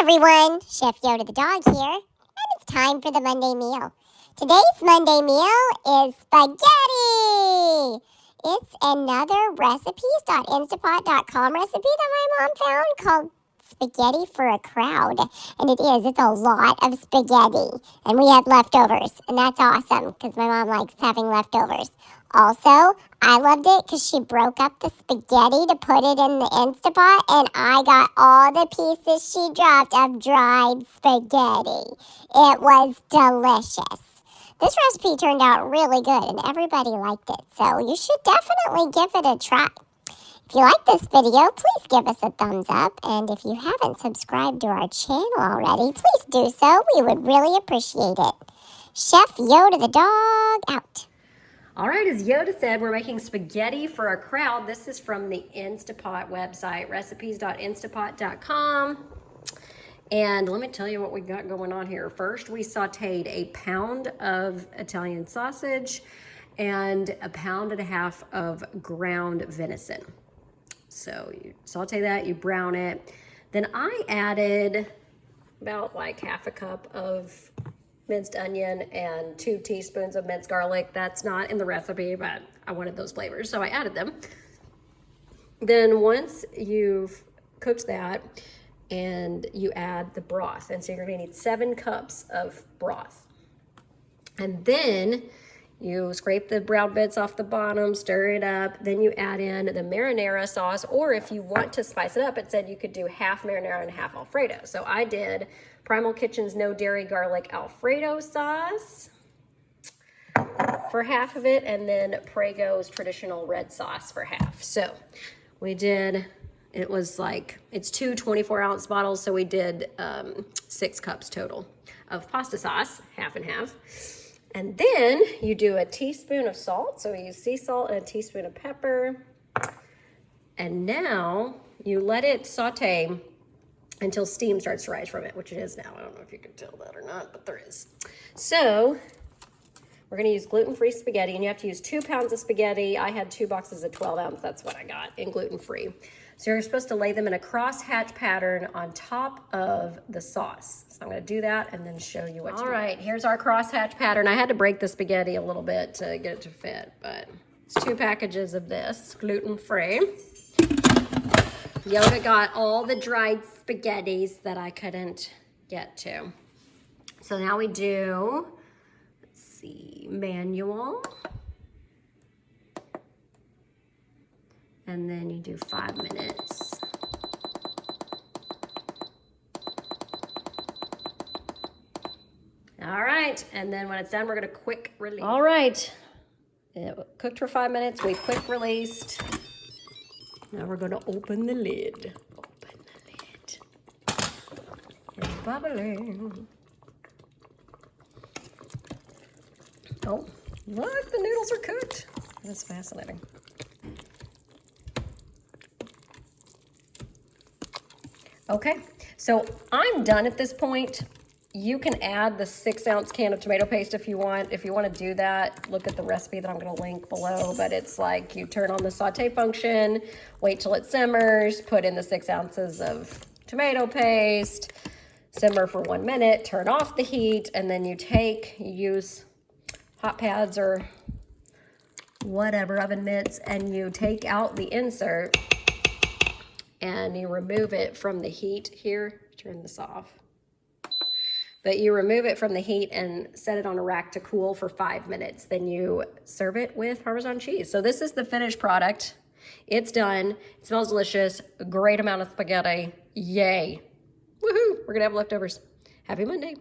everyone, Chef Yoda the dog here, and it's time for the Monday meal. Today's Monday meal is spaghetti. It's another recipes.instapot.com recipe that my mom found called spaghetti for a crowd. And it's a lot of spaghetti. And we have leftovers, and that's awesome because my mom likes having leftovers. Also, I loved it because she broke up the spaghetti to put it in the Instapot, and I got all the pieces she dropped of dried spaghetti. It was delicious. This recipe turned out really good, and everybody liked it, so you should definitely give it a try. If you like this video, please give us a thumbs up, and if you haven't subscribed to our channel already, please do so. We would really appreciate it. Chef Yoda the dog out. All right, as Yoda said, we're making spaghetti for a crowd. This is from the Instapot website, recipes.instapot.com. And let me tell you what we got going on here. First, we sauteed a pound of Italian sausage and a pound and a half of ground venison. So you saute that, you brown it. Then I added about like half a cup of minced onion and 2 teaspoons of minced garlic. That's not in the recipe, but I wanted those flavors, so I added them. Then once you've cooked that, and you add the broth, and so you're gonna need 7 cups of broth. And then you scrape the brown bits off the bottom, stir it up, then you add in the marinara sauce, or if you want to spice it up, it said you could do half marinara and half Alfredo. So I did Primal Kitchen's no dairy garlic Alfredo sauce for half of it, and then Prego traditional red sauce for half. So we did, it was like, it's 2 24-ounce bottles, so we did 6 cups total of pasta sauce, half and half. And then you do a teaspoon of salt, so we use sea salt and a teaspoon of pepper. And now you let it saute until steam starts to rise from it, which it is now. I don't know if you can tell that or not, but there is. So we're gonna use gluten-free spaghetti, and you have to use 2 pounds of spaghetti. I had 2 boxes of 12 ounce, that's what I got, in gluten-free. So you're supposed to lay them in a cross-hatch pattern on top of the sauce. So I'm gonna do that and then show you what to do. All right, here's our cross-hatch pattern. I had to break the spaghetti a little bit to get it to fit, but it's 2 packages of this, gluten-free. Yoda got all the dried spaghettis that I couldn't get to. So now we do, let's see, manual. And then you do 5 minutes. All right, and then when it's done, we're gonna quick release. All right, it cooked for 5 minutes, we quick released. Now we're gonna open the lid. Open the lid. It's bubbling. Oh, look, the noodles are cooked. That's fascinating. Okay, so I'm done at this point. You can add the 6-ounce can of tomato paste if you want. If you want to do that, look at the recipe that I'm going to link below. But it's like you turn on the saute function, wait till it simmers, put in the 6 ounces of tomato paste, simmer for 1 minute, turn off the heat, and then you use hot pads or whatever, oven mitts, and you take out the insert and you remove it from the heat. Here, turn this off. But you remove it from the heat and set it on a rack to cool for 5 minutes. Then you serve it with Parmesan cheese. So this is the finished product. It's done. It smells delicious. A great amount of spaghetti. Yay. Woohoo. We're gonna have leftovers. Happy Monday.